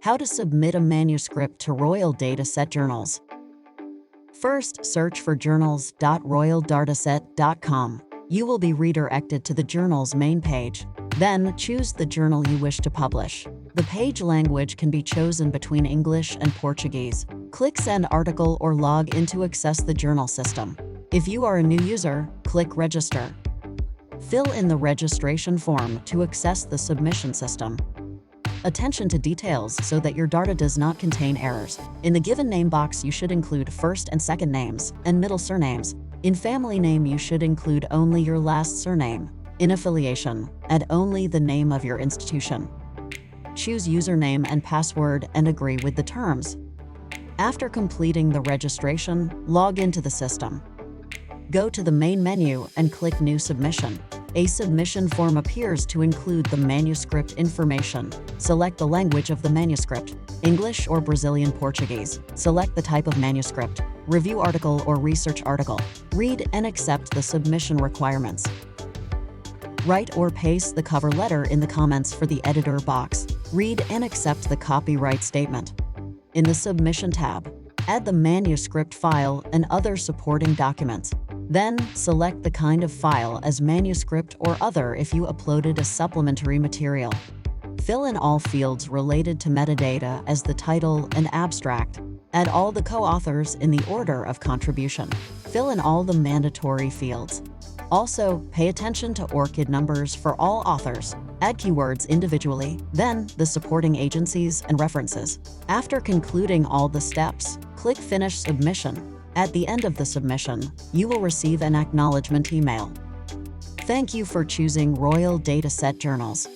How to submit a manuscript to RoyalDataset journals. First, search for journals.royaldataset.com. You will be redirected to the journal's main page. Then, choose the journal you wish to publish. The page language can be chosen between English and Portuguese. Click Send Article or log in to access the journal system. If you are a new user, click Register. Fill in the registration form to access the submission system. Attention to details so that your data does not contain errors. In the given name box, you should include first and second names and middle surnames. In family name, you should include only your last surname. In affiliation, add only the name of your institution. Choose username and password and agree with the terms. After completing the registration, log into the system. Go to the main menu and click New Submission. A submission form appears to include the manuscript information. Select the language of the manuscript, English or Brazilian Portuguese. Select the type of manuscript, review article or research article. Read and accept the submission requirements. Write or paste the cover letter in the comments for the editor box. Read and accept the copyright statement. In the Submission tab, add the manuscript file and other supporting documents. Then, select the kind of file as manuscript or other if you uploaded a supplementary material. Fill in all fields related to metadata as the title and abstract. Add all the co-authors in the order of contribution. Fill in all the mandatory fields. Also, pay attention to ORCID numbers for all authors. Add keywords individually, then the supporting agencies and references. After concluding all the steps, click Finish Submission. At the end of the submission, you will receive an acknowledgement email. Thank you for choosing RoyalDataset Journals.